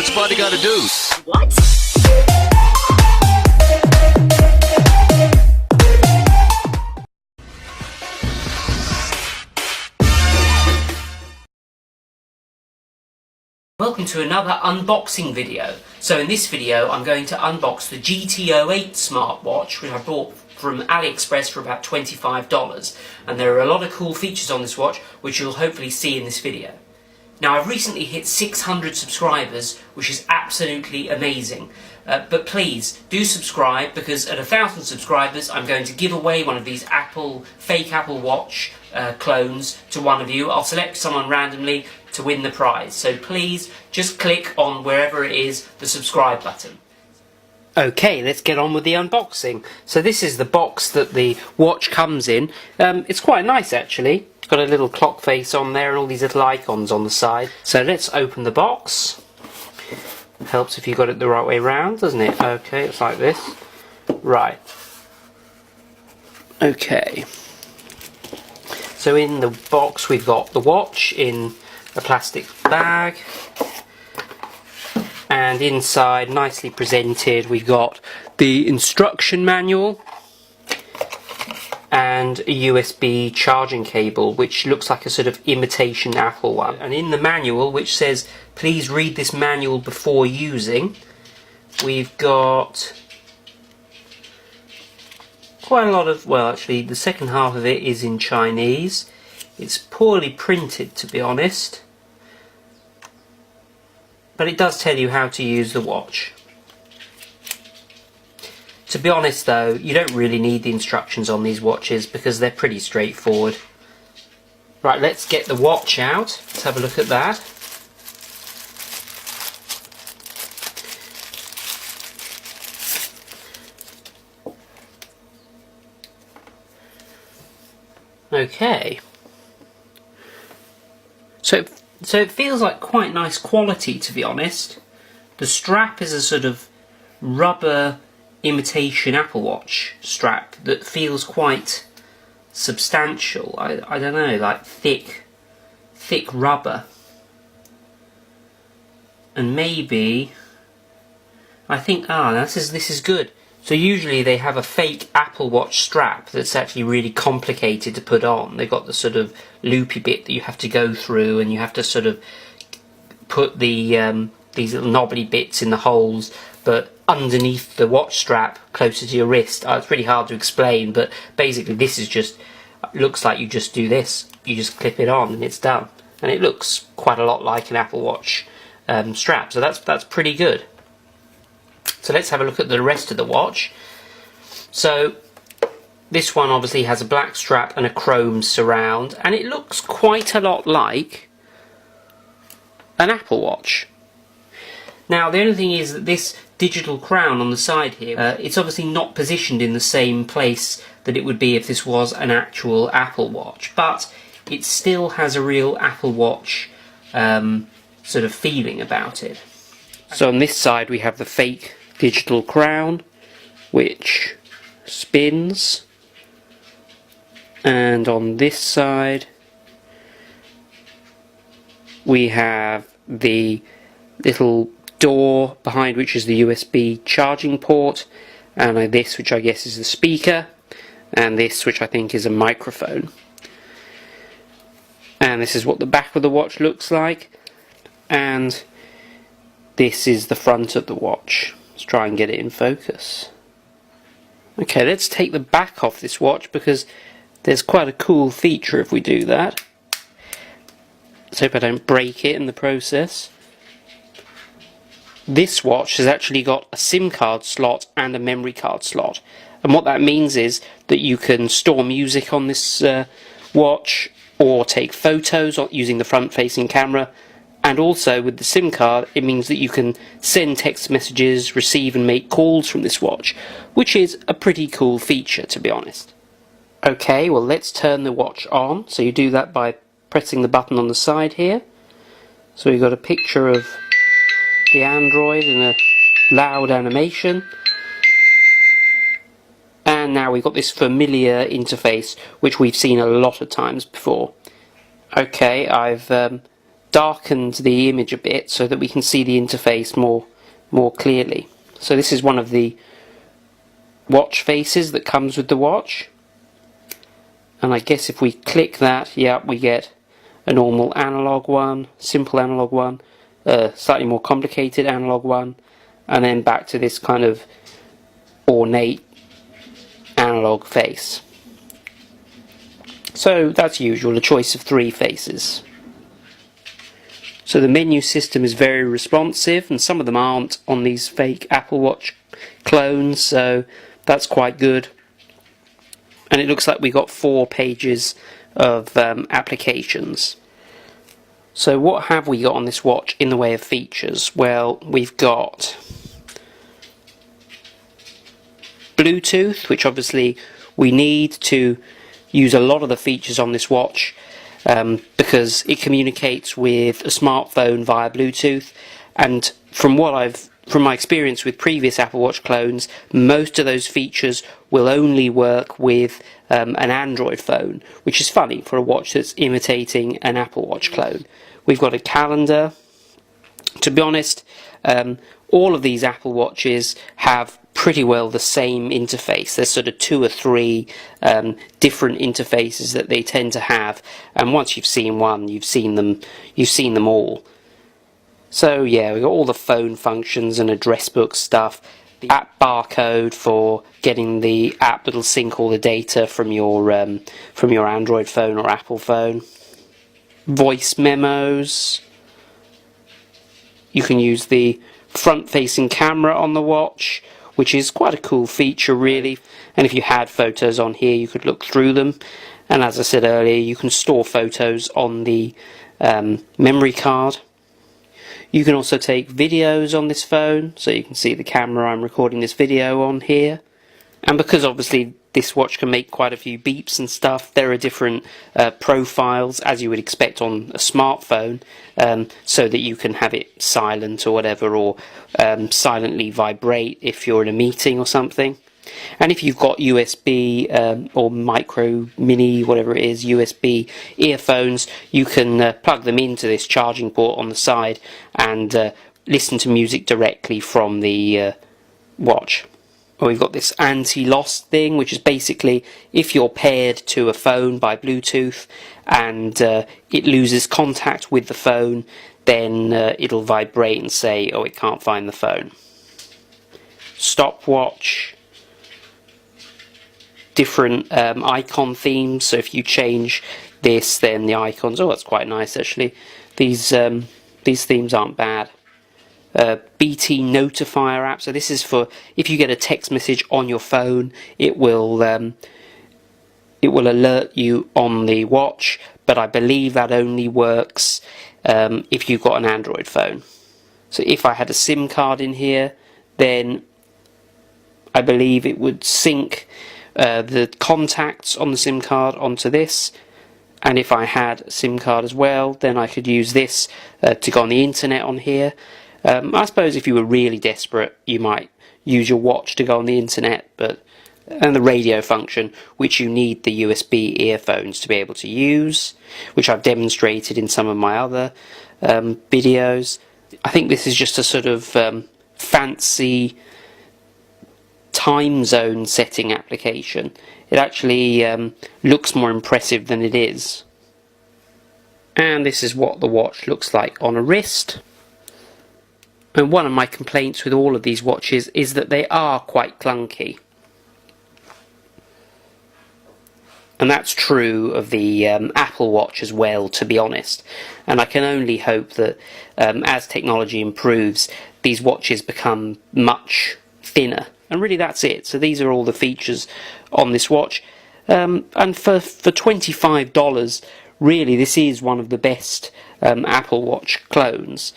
What's a body gotta do? What? Welcome to another unboxing video. So in this video I'm going to unbox the Gt08 smartwatch, which I bought from AliExpress for about $25, and there are a lot of cool features on this watch which you'll hopefully see in this video. Now, I've recently hit 600 subscribers, which is absolutely amazing, but please do subscribe, because at 1,000 subscribers I'm going to give away one of these fake Apple Watch clones to one of you. I'll select someone randomly to win the prize, so please just click on wherever it is the subscribe button. Okay, let's get on with the unboxing. So this is the box that the watch comes in. It's quite nice actually. It's got a little clock face on there and all these little icons on the side. So let's open the box. Helps if you got it the right way round, doesn't it? Okay, it's like this. Right. Okay. So in the box we've got the watch in a plastic bag. And inside, nicely presented, we've got the instruction manual and a USB charging cable, which looks like a sort of imitation Apple one. And in the manual, which says, please read this manual before using, we've got quite a lot of, well actually the second half of it is in Chinese. It's poorly printed, to be honest. But it does tell you how to use the watch. To be honest though, you don't really need the instructions on these watches because they're pretty straightforward. Right, let's get the watch out. Let's have a look at that. Okay. So it feels like quite nice quality, to be honest. The strap is a sort of rubber imitation Apple Watch strap that feels quite substantial. I don't know, like thick rubber. And maybe, I think, this is good. So usually they have a fake Apple Watch strap that's actually really complicated to put on. They've got the sort of loopy bit that you have to go through, and you have to sort of put the these little knobbly bits in the holes, but underneath the watch strap, closer to your wrist. It's really hard to explain, but basically this is just, looks like you just do this. You just clip it on and it's done. And it looks quite a lot like an Apple Watch strap, so that's pretty good. So let's have a look at the rest of the watch. So this one obviously has a black strap and a chrome surround, and it looks quite a lot like an Apple Watch. Now the only thing is that this digital crown on the side here, it's obviously not positioned in the same place that it would be if this was an actual Apple Watch, but it still has a real Apple Watch sort of feeling about it. So on this side we have the fake digital crown, which spins, and on this side we have the little door behind which is the USB charging port, and this, which I guess is the speaker, and this, which I think is a microphone. And this is what the back of the watch looks like, and this is the front of the watch. Let's try and get it in focus. Okay, let's take the back off this watch because there's quite a cool feature if we do that. Let's hope I don't break it in the process. This watch has actually got a SIM card slot and a memory card slot, and what that means is that you can store music on this watch or take photos using the front facing camera. And also with the SIM card, it means that you can send text messages, receive and make calls from this watch, which is a pretty cool feature, to be honest. Okay, well let's turn the watch on. So you do that by pressing the button on the side here. So we've got a picture of the Android in a loud animation. And now we've got this familiar interface, which we've seen a lot of times before. Okay, I've darkened the image a bit so that we can see the interface more clearly. So this is one of the watch faces that comes with the watch, and I guess if we click that, yeah, we get a normal analog one, simple analog one, slightly more complicated analog one, and then back to this kind of ornate analog face. So that's usual, a choice of 3 faces. So the menu system is very responsive, and some of them aren't on these fake Apple Watch clones, so that's quite good. And it looks like we got 4 pages of applications. So what have we got on this watch in the way of features? Well, we've got Bluetooth, which obviously we need to use a lot of the features on this watch, because it communicates with a smartphone via Bluetooth, and from my experience with previous Apple Watch clones, most of those features will only work with an Android phone, which is funny for a watch that's imitating an Apple Watch clone. We've got a calendar. To be honest, all of these Apple Watches have pretty well the same interface. There's sort of 2 or 3 different interfaces that they tend to have, and once you've seen one, you've seen them all. So yeah, we've got all the phone functions and address book stuff, the app barcode for getting the app that'll sync all the data from your Android phone or Apple phone, voice memos. You can use the front-facing camera on the watch, which is quite a cool feature really, and if you had photos on here you could look through them, and as I said earlier, you can store photos on the memory card. You can also take videos on this phone, so you can see the camera I'm recording this video on here. And because obviously this watch can make quite a few beeps and stuff, there are different profiles, as you would expect on a smartphone, so that you can have it silent or whatever, or silently vibrate if you're in a meeting or something. And if you've got USB or micro, mini, whatever it is, USB earphones, you can plug them into this charging port on the side and listen to music directly from the watch. Or we've got this anti-loss thing, which is basically if you're paired to a phone by Bluetooth and it loses contact with the phone, then it'll vibrate and say, oh, it can't find the phone. Stopwatch. Different icon themes, so if you change this, then the icons, oh, that's quite nice actually. These themes aren't bad. BT notifier app, so this is for if you get a text message on your phone, it will alert you on the watch, but I believe that only works if you've got an Android phone. So if I had a SIM card in here, then I believe it would sync the contacts on the SIM card onto this, and if I had a SIM card as well, then I could use this to go on the internet on here. I suppose if you were really desperate, you might use your watch to go on the internet, and the radio function, which you need the USB earphones to be able to use, which I've demonstrated in some of my other videos. I think this is just a sort of fancy time zone setting application. It actually looks more impressive than it is. And this is what the watch looks like on a wrist. And one of my complaints with all of these watches is that they are quite clunky. And that's true of the Apple Watch as well, to be honest. And I can only hope that as technology improves, these watches become much thinner. And really that's it. So these are all the features on this watch. And for $25, really this is one of the best Apple Watch clones.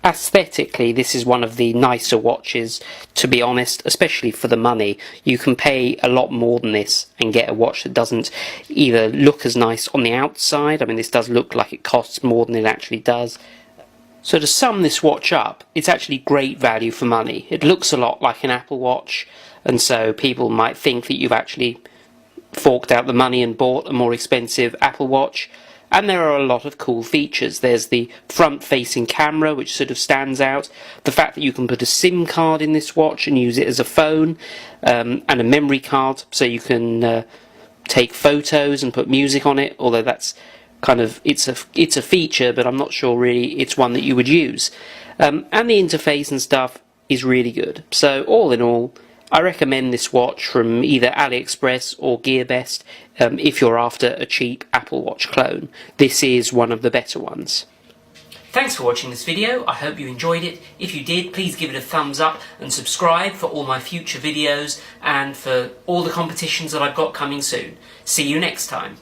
Aesthetically, this is one of the nicer watches, to be honest, especially for the money. You can pay a lot more than this and get a watch that doesn't either look as nice on the outside. I mean, this does look like it costs more than it actually does. So to sum this watch up, it's actually great value for money. It looks a lot like an Apple Watch, and so people might think that you've actually forked out the money and bought a more expensive Apple Watch. And there are a lot of cool features. There's the front-facing camera, which sort of stands out. The fact that you can put a SIM card in this watch and use it as a phone, and a memory card, so you can take photos and put music on it, although that's kind of, it's a feature, but I'm not sure really it's one that you would use. And the interface and stuff is really good. So all in all, I recommend this watch from either AliExpress or GearBest if you're after a cheap Apple Watch clone. This is one of the better ones. Thanks for watching this video. I hope you enjoyed it. If you did, please give it a thumbs up and subscribe for all my future videos and for all the competitions that I've got coming soon. See you next time.